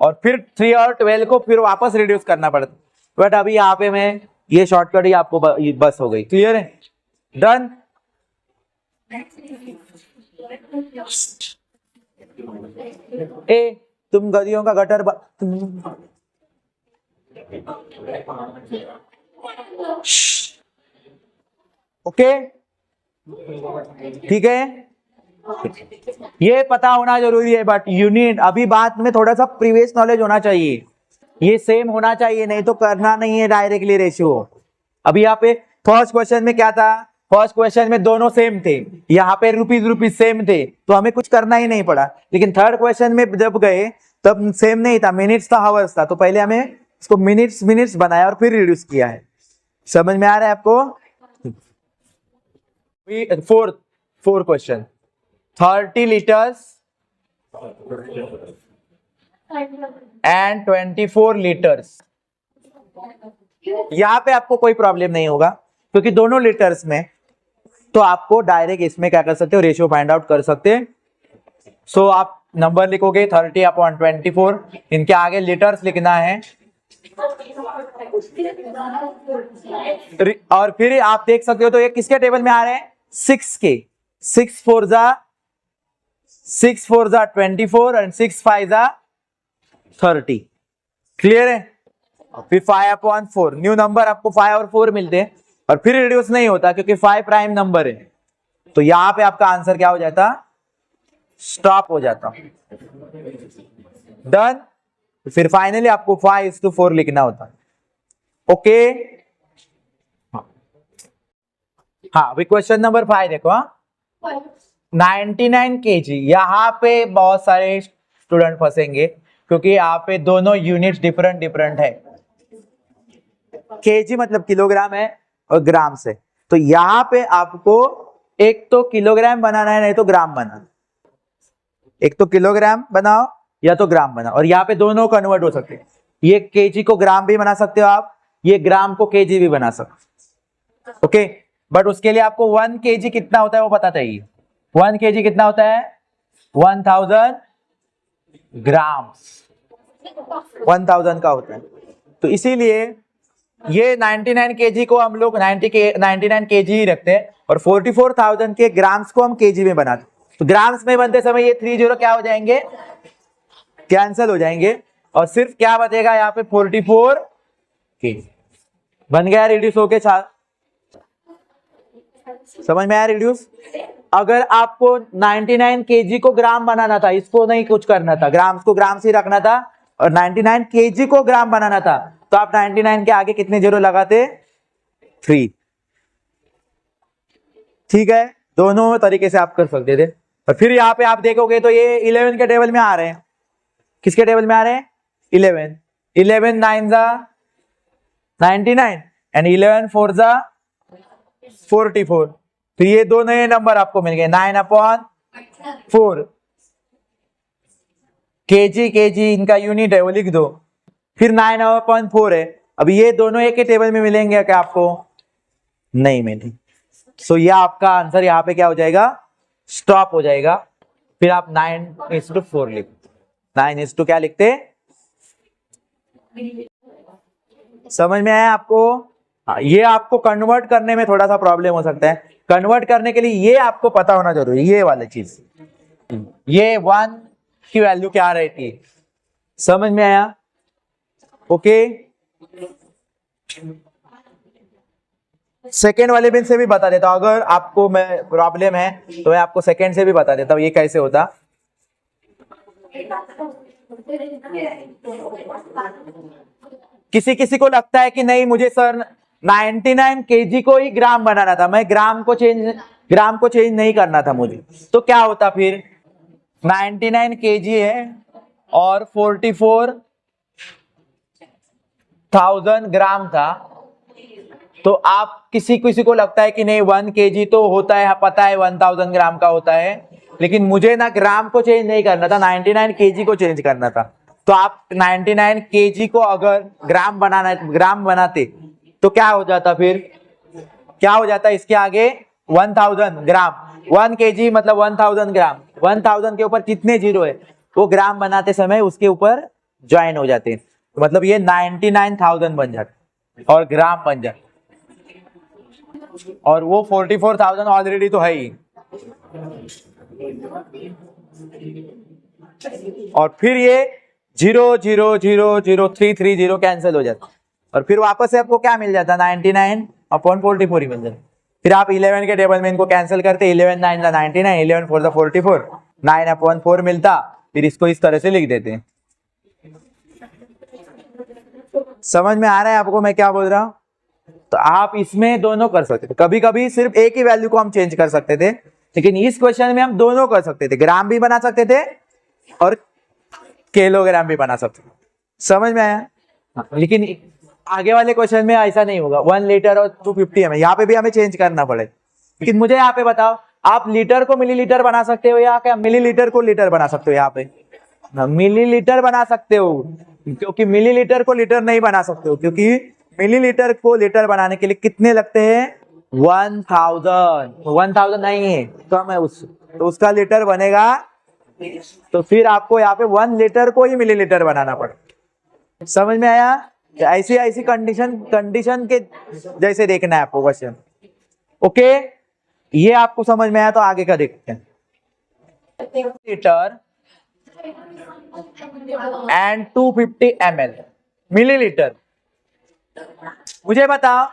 और फिर 3 और 12 को फिर वापस रिड्यूस करना पड़ता। बट अभी यहाँ पे मैं ये शॉर्टकट ही आपको बस हो गई, क्लियर है। डन। ए तुम गधियों का गटर ओके, ठीक है, ये पता होना जरूरी है। बट यूनिट अभी बात में थोड़ा सा प्रीवियस नॉलेज होना चाहिए, ये सेम होना चाहिए, नहीं तो करना नहीं है डायरेक्टली रेशियो। अभी यहाँ पे फर्स्ट क्वेश्चन में क्या था, फर्स्ट क्वेश्चन में दोनों सेम थे, यहाँ पे रुपीज सेम थे, तो हमें कुछ करना ही नहीं पड़ा। लेकिन थर्ड क्वेश्चन में जब गए तब सेम नहीं था, मिनट्स था हावर्स था, तो पहले हमें इसको मिनट्स बनाया और फिर रिड्यूस किया है। समझ में आ रहा है आपको। Fourth question, 30 litres and 24 litres. यहां पे आपको कोई प्रॉब्लम नहीं होगा, क्योंकि दोनों लीटर्स में, तो आपको डायरेक्ट इसमें क्या कर सकते हो, रेशियो फाइंड आउट कर सकते हैं। सो आप नंबर लिखोगे 30/24, इनके आगे लीटर्स लिखना है, और फिर आप देख सकते हो तो ये किसके टेबल में आ रहे हैं, 6 के, 6 4 जा 24 एंड 6 5 जा 30, क्लियर है। फिर 5/4 न्यू नंबर आपको 5 और 4 मिलते हैं, और फिर रिड्यूस नहीं होता क्योंकि 5 प्राइम नंबर है, तो यहां पे आपका आंसर क्या हो जाता, स्टॉप हो जाता। डन। फिर फाइनली आपको 5:4 लिखना होता। ओके, हाँ अभी क्वेश्चन नंबर 5 देखो। 99 kg, यहाँ पे बहुत सारे स्टूडेंट फंसेंगे क्योंकि यहाँ पे दोनों यूनिट्स डिफरेंट है। केजी मतलब किलोग्राम है और ग्राम से, तो यहाँ पे आपको एक तो किलोग्राम बनाना है, नहीं तो ग्राम बनाना, एक तो किलोग्राम बनाओ या तो ग्राम बनाओ, और यहाँ पे दोनों कन्वर्ट हो सकते हैं। ये केजी को ग्राम भी बना सकते हो आप, ये ग्राम को केजी भी बना सकते हो। ओके, बट उसके लिए आपको 1 kg कितना होता है वो पता चाहिए। 1 kg कितना होता है, 1000 ग्राम्स, 1000 का होता है। तो इसीलिए ये 99 kg को हम लोग 99 kg ही रखते हैं, और 44,000 के ग्राम्स को हम केजी में बनाते हैं। तो ग्राम्स में बनते समय ये 30 क्या हो जाएंगे, कैंसिल हो जाएंगे, और सिर्फ क्या बचेगा यहाँ पे 44 kg बन गया, रिड्यूस होके समझ में आया रिड्यूस? अगर आपको 99 केजी को ग्राम बनाना था, इसको नहीं कुछ करना था, ग्राम को ग्राम से रखना था और 99 केजी को ग्राम बनाना था, तो आप 99 के आगे कितने जीरो लगाते? 3। ठीक है, दोनों तरीके से आप कर सकते थे। और फिर यहाँ पे आप देखोगे तो ये 11 के टेबल में आ रहे हैं। किसके टेबल में आ रहे हैं? 11। 11 9 जा 99 एंड 11 4 जा 44। तो ये दो नए नंबर आपको मिल गए, 9/4। केजी इनका यूनिट है, वो लिख दो। फिर 9/4 है। अब ये दोनों एक ही टेबल में मिलेंगे क्या आपको? नहीं मिलेंगे। सो ये आपका आंसर यहाँ पे क्या हो जाएगा? स्टॉप हो जाएगा। फिर आप 9:4 लिखो। 9:, क्या लिखते? समझ में आया आपको? ये आपको कन्वर्ट करने में थोड़ा सा प्रॉब्लम हो सकता है। कन्वर्ट करने के लिए ये आपको पता होना जरूरी है, ये वाली चीज। ये 1 की वैल्यू क्या रहती है, समझ में आया? ओके। सेकेंड वाले बिन से भी बता देता हूं, अगर आपको मैं प्रॉब्लम है तो मैं आपको सेकेंड से भी बता देता हूं ये कैसे होता। किसी किसी को लगता है कि नहीं मुझे सर 99 केजी को ही ग्राम बनाना था, मैं ग्राम को चेंज नहीं करना था मुझे, तो क्या होता फिर? 99 केजी है और 44,000 ग्राम था, तो आप किसी को लगता है कि नहीं 1 केजी तो होता है, पता है 1000 ग्राम का होता है, लेकिन मुझे ना ग्राम को चेंज नहीं करना था, 99 केजी को चेंज करना था। तो आप 99 केजी को अगर ग्राम बनाते तो क्या हो जाता फिर? क्या हो जाता इसके आगे? 1000 ग्राम। 1 केजी मतलब 1000 ग्राम। 1000 के ऊपर कितने जीरो है वो ग्राम बनाते समय उसके ऊपर ज्वाइन हो जाते हैं, मतलब ये 99,000 बन जाते और ग्राम बन जाते, और वो 44,000 ऑलरेडी तो है ही। और फिर ये 0,0,0,0,330 कैंसिल हो जाता, और फिर वापस से आपको क्या मिल जाता? 99/44 ही मिल जाता। फिर आप 11 के टेबल में इनको कैंसिल करते, 11 9 99, 11 4 44, 9/4 मिलता। फिर इसको इस तरह से लिख देते हैं। समझ में आ रहा है आपको मैं क्या बोल रहा हूं? तो आप इसमें दोनों कर सकते थे। कभी कभी सिर्फ एक ही वैल्यू को हम चेंज कर सकते थे, लेकिन इस क्वेश्चन में हम दोनों कर सकते थे, ग्राम भी बना सकते थे और किलोग्राम भी बना सकते थे। समझ में आया? लेकिन आगे वाले क्वेश्चन में ऐसा नहीं होगा, 1 लीटर और 250 ml, यहाँ पे भी हमें चेंज करना पड़े। लेकिन मुझे यहाँ पे बताओ, आप लीटर को मिलीलीटर बना सकते हो या क्या मिलीलीटर को लीटर बना सकते हो? यहाँ पे मिलीलीटर बना सकते हो, क्योंकि मिलीलीटर को लीटर नहीं बना सकते हो, क्योंकि मिलीलीटर को लीटर बनाने के लिए कितने लगते हैं? 1000 नहीं है, कम है तो उसका लीटर बनेगा, तो फिर आपको यहाँ पे 1 लीटर को ही मिलीलीटर बनाना पड़े। समझ में आया? ऐसी कंडीशन के जैसे देखना है आपको क्वेश्चन। ओके, ये आपको समझ में आया तो आगे का देखते हैं। Litre and 250 ml millilitre. मुझे बताओ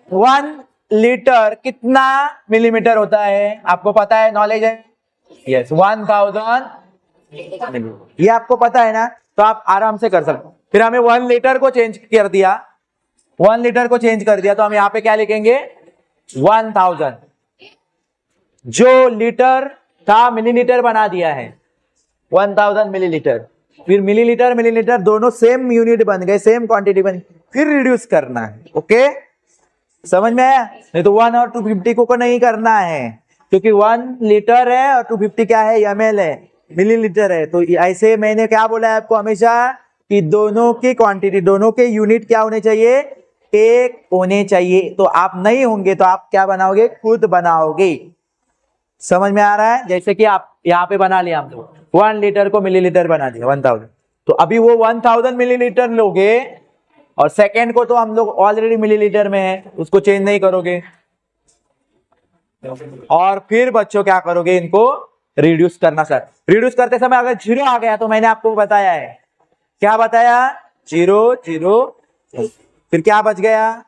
1 लीटर कितना मिलीमीटर होता है? आपको पता है, नॉलेज है? यस, 1000। ये आपको पता है ना, तो आप आराम से कर सकते। फिर हमें 1 लीटर को चेंज कर दिया, 1 लीटर को चेंज कर दिया, तो हम यहाँ पे क्या लिखेंगे? 1000। जो लीटर था मिलीलीटर बना दिया है, 1000 मिलीलीटर। फिर मिलीलीटर दोनों सेम यूनिट बन गए, सेम क्वांटिटी बन, फिर रिड्यूस करना है। ओके, समझ में आया? नहीं तो 1 और 250 को नहीं करना है, क्योंकि 1 लीटर है और 250 क्या है? ml है, मिलीलीटर है। तो ऐसे मैंने क्या बोला है आपको हमेशा कि दोनों की क्वांटिटी, दोनों के यूनिट क्या होने चाहिए? एक होने चाहिए। तो आप नहीं होंगे तो आप क्या बनाओगे? खुद बनाओगे। समझ में आ रहा है? जैसे कि आप यहाँ पे बना लिया हम लोग, 1 लीटर को मिलीलीटर बना दिया 1000, तो अभी वो 1000 मिलीलीटर लोगे, और सेकेंड को तो हम लोग ऑलरेडी मिलीलीटर में है, उसको चेंज नहीं करोगे। और फिर बच्चों क्या करोगे? इनको रिड्यूस करना सर। रिड्यूस करते समय अगर 0 आ गया तो मैंने आपको बताया है, क्या बताया? 0 0, फिर क्या बच गया?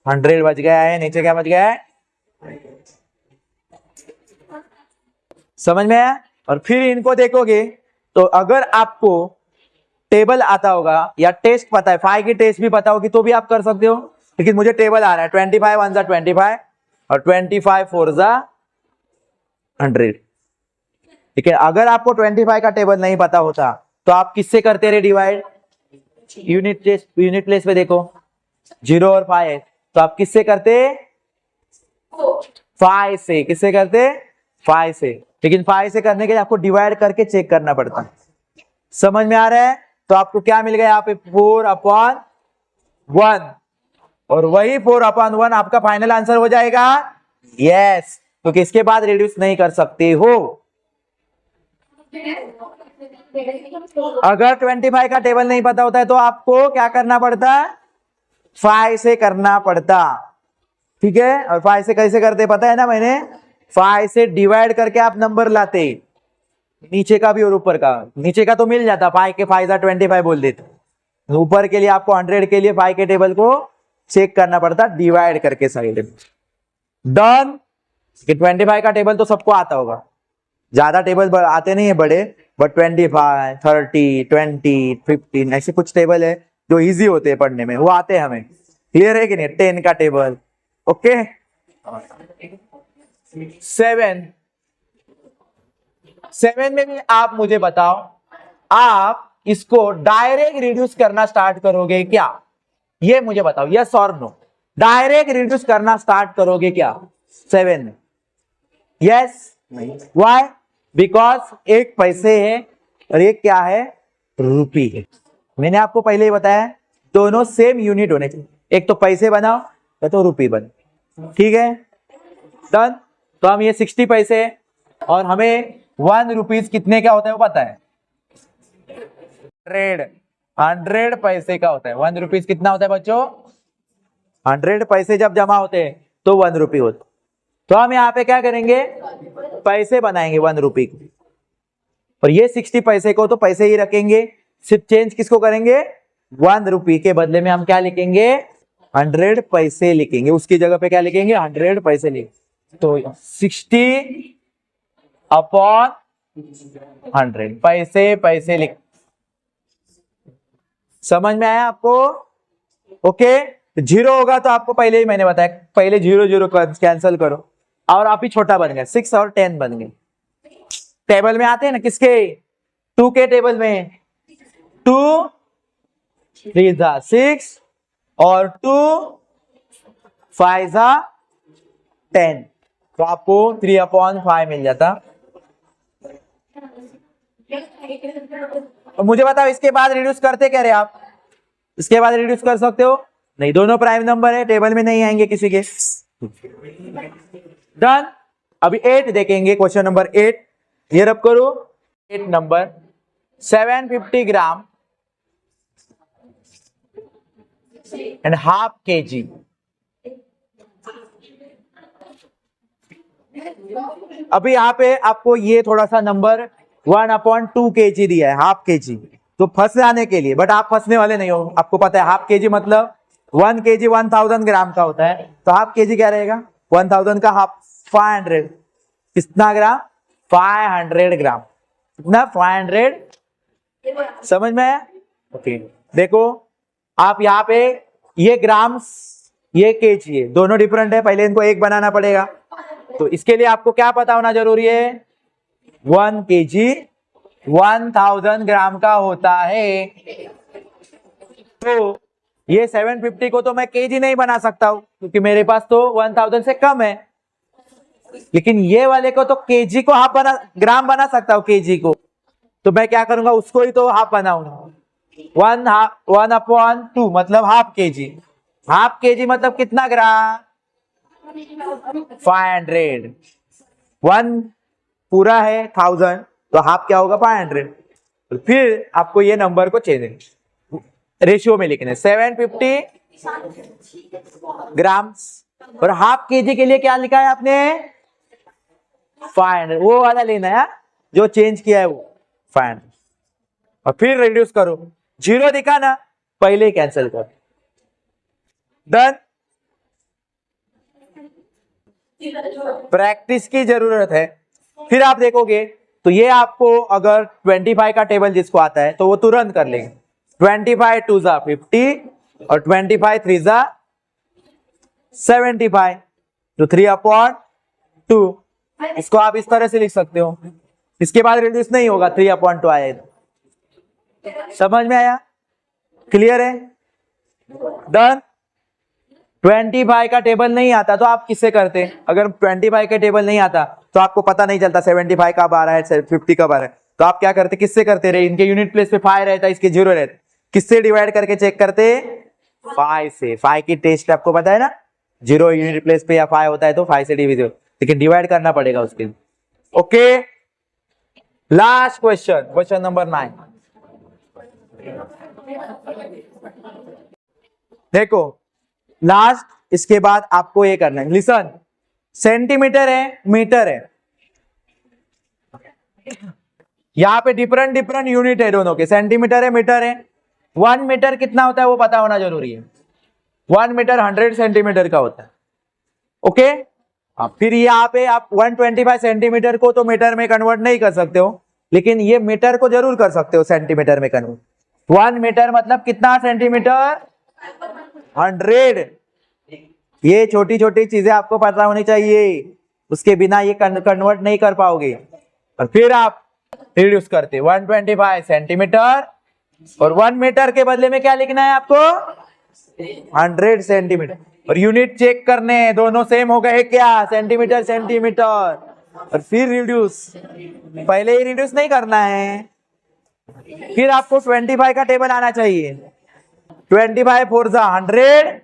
100 बच गया है, नीचे क्या बच गया है? समझ में आया? और फिर इनको देखोगे तो अगर आपको टेबल आता होगा या टेस्ट पता है, फाइव की टेस्ट भी पता होगी तो भी आप कर सकते हो, लेकिन मुझे टेबल आ रहा है 25 वन जा 25 और 25 फोर जा 100। ठीक है, अगर आपको 25 का टेबल नहीं पता होता तो आप किससे करते रहे डिवाइड? यूनिट प्लेस पे देखो 0 और 5 है तो आप किससे करते? 5 से। किससे करते? 5 से। लेकिन 5 से करने के लिए आपको डिवाइड करके चेक करना पड़ता है। समझ में आ रहा है? तो आपको क्या मिल गया यहाँ पे 4/1 और वही 4/1 आपका फाइनल आंसर हो जाएगा। यस, तो किसके बाद रिड्यूस नहीं कर सकते हो? अगर 25 का टेबल नहीं पता होता है तो आपको क्या करना पड़ता है? 5 से करना पड़ता। ठीक है, और 5 से कैसे करते पता है ना? मैंने 5 से डिवाइड करके आप नंबर लाते, नीचे का भी और ऊपर का। नीचे का तो मिल जाता, 5 के 5 25 बोल देते, ऊपर के लिए आपको 100 के लिए 5 के टेबल को चेक करना पड़ता डिवाइड करके साइड में। डन। 25 का टेबल तो सबको आता होगा, ज्यादा टेबल आते नहीं है बड़े, बट 25, 30, 20, 15 ऐसे कुछ टेबल है जो इजी होते हैं पढ़ने में, वो आते हैं हमें। क्लियर है कि नहीं? 10 का टेबल। ओके। 7 में भी आप मुझे बताओ, आप इसको डायरेक्ट रिड्यूस करना स्टार्ट करोगे क्या? ये मुझे बताओ, यस और नो। डायरेक्ट रिड्यूस करना स्टार्ट करोगे क्या 7 में? यस? व्हाई? बिकॉज एक पैसे है और एक क्या है? रुपी है। मैंने आपको पहले ही बताया दोनों सेम यूनिट होने चाहिए, एक तो पैसे बनाओ या तो रुपी बने। ठीक है, डन। तो हम ये 60 पैसे और हमें 1 रुपीज कितने का होता है वो पता है? 100 पैसे का होता है। 1 रुपीज कितना होता है बच्चों? 100 पैसे जब जमा होते हैं तो 1 रुपी होता। तो हम यहाँ पे क्या करेंगे? पैसे बनाएंगे 1 रुपी को, और ये 60 पैसे को तो पैसे ही रखेंगे, सिर्फ चेंज किसको करेंगे? 1 रुपी के बदले में हम क्या लिखेंगे? 100 पैसे लिखेंगे। उसकी जगह पे क्या लिखेंगे? 100 पैसे लिखेंगे। तो 60/100 पैसे लिख। समझ में आया आपको? ओके। 0 होगा तो आपको पहले ही मैंने बताया, पहले 0 0 कैंसिल करो और आप ही छोटा बन गए, 6 और 10 बन गए। टेबल में आते हैं ना किसके? 2 के टेबल में 2 3 जा 6 और 2 5 जा 10, तो आपको 3/5 मिल जाता। और मुझे बताओ इसके बाद रिड्यूस करते क्या रहे आप? इसके बाद रिड्यूस कर सकते हो? नहीं, दोनों प्राइम नंबर है, टेबल में नहीं आएंगे किसी के। डन। अभी 8 देखेंगे, क्वेश्चन नंबर 8। ये रब करो 8 number 750 gram and half kg। अभी यहाँ पे आपको ये थोड़ा सा नंबर 1/2 kg दिया है, हाफ kg, तो फंस जाने के लिए, बट आप फंसने वाले नहीं हो। आपको पता है हाफ kg मतलब 1 kg 1000 ग्राम का होता है, तो हाफ kg क्या रहेगा? 1000 का हाफ 500। कितना ग्राम? 500 ग्राम। कितना? 500। समझ में आया? ओके। देखो आप यहाँ पे ये ग्राम्स ये kg है, दोनों डिफरेंट है, पहले इनको एक बनाना पड़ेगा। तो इसके लिए आपको क्या पता होना जरूरी है? 1 kg 1000 ग्राम का होता है। तो ये 750 को तो मैं kg नहीं बना सकता हूं क्योंकि मेरे पास तो 1000 से कम है, लेकिन ये वाले को तो kg को हाफ बना, ग्राम बना सकता हूं kg को। तो मैं क्या करूंगा? उसको ही तो हाफ बनाऊंगा। 1/2 मतलब हाफ kg। हाफ kg मतलब कितना ग्राम? 500। 1 पूरा है 1000, तो हाफ क्या होगा? 500। तो फिर आपको ये नंबर को चेंज रेशियो में लिखना है, 750 ग्राम। और हाफ kg के लिए क्या लिखा है आपने? 500। वो वाला लेना है जो चेंज किया है वो 500। और फिर रिड्यूस करो, 0 दिखा ना, पहले ही कैंसिल कर। डन। प्रैक्टिस की जरूरत है। फिर आप देखोगे तो ये आपको अगर 25 का टेबल जिसको आता है तो वो तुरंत कर लेंगे। 25 2 जा 50 और 25 3 जा 75 तो 3/2। इसको आप इस तरह से लिख सकते हो। इसके बाद रिड्यूस नहीं होगा, 3/2 आया। समझ में आया? क्लियर है? डन। 25 का टेबल नहीं आता तो आप किससे करते? अगर 25 का टेबल नहीं आता तो आपको पता नहीं चलता 75 कब आ रहा है 50 कब आ रहा है, तो आप क्या करते? किससे करते रहे? इनके यूनिट प्लेस पे 5 रहता है, इसके 0 रहता है, किससे डिवाइड करके चेक करते? 5 से। 5 की टेस्ट आपको पता है ना, 0 यूनिट प्लेस पे या 5 होता है तो 5 से डिविजिबल, लेकिन डिवाइड करना पड़ेगा उसके लिए। Okay, last question, question number 9। देखो लास्ट, इसके बाद आपको ये करना है। लिसन, सेंटीमीटर है, मीटर है, यहां पे डिफरेंट डिफरेंट यूनिट है दोनों के, सेंटीमीटर है, मीटर है। 1 मीटर कितना होता है वो पता होना जरूरी है। 1 मीटर 100 सेंटीमीटर का होता है। ओके, फिर यहाँ पे आप 125 सेंटीमीटर को तो मीटर में कन्वर्ट नहीं कर सकते हो, लेकिन ये मीटर को जरूर कर सकते हो सेंटीमीटर में कन्वर्ट। 1 मीटर मतलब कितना सेंटीमीटर? 100। ये छोटी छोटी चीजें आपको पता होनी चाहिए, उसके बिना ये कन्वर्ट नहीं कर पाओगे। और फिर आप रिड्यूस करते 125 सेंटीमीटर, और 1 मीटर के बदले में क्या लिखना है आपको? 100 सेंटीमीटर। और यूनिट चेक करने हैं दोनों सेम हो गए क्या? Centimetre centimetre. और फिर रिड्यूस, पहले ही रिड्यूस नहीं करना है। फिर आपको 25 का टेबल आना चाहिए। 25 4 जा 100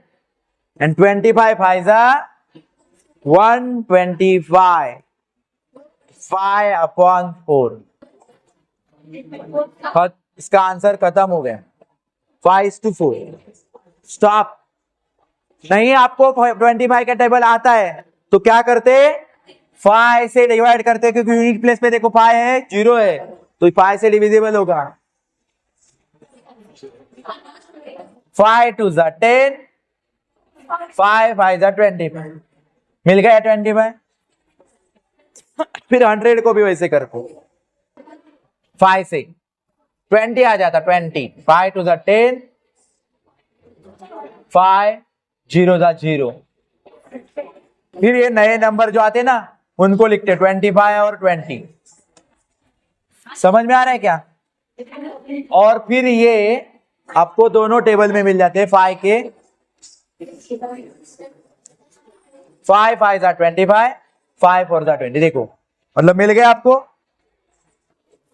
एंड 25 5 जा 125, 5/4। इसका आंसर खत्म हो गया, 5:4। स्टॉप। नहीं आपको 25 का टेबल आता है तो क्या करते? 5 से डिवाइड करते, क्योंकि यूनिट प्लेस पे देखो 5 है, 0 है, तो 5 से डिविजिबल होगा। 5 2 जा 10, 5 5 जा 25, मिल गया 25। फिर 100 को भी वैसे करते, 5 से 20 आ जाता, 20, 5 2 जा 10, 5 0 जा 0। फिर ये नए नंबर जो आते ना उनको लिखते 25 और 20। समझ में आ रहा है क्या? और फिर ये आपको दोनों टेबल में मिल जाते हैं 5 के। 5 5 जा 25, 5 4 जा 20। देखो मतलब मिल गया आपको।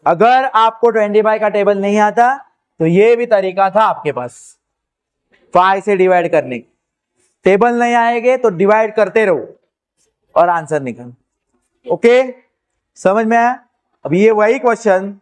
अगर आपको 25 का टेबल नहीं आता तो ये भी तरीका था आपके पास 5 से डिवाइड करने। टेबल नहीं आएंगे तो डिवाइड करते रहो और आंसर निकाल। ओके, समझ में आया? अब ये वही क्वेश्चन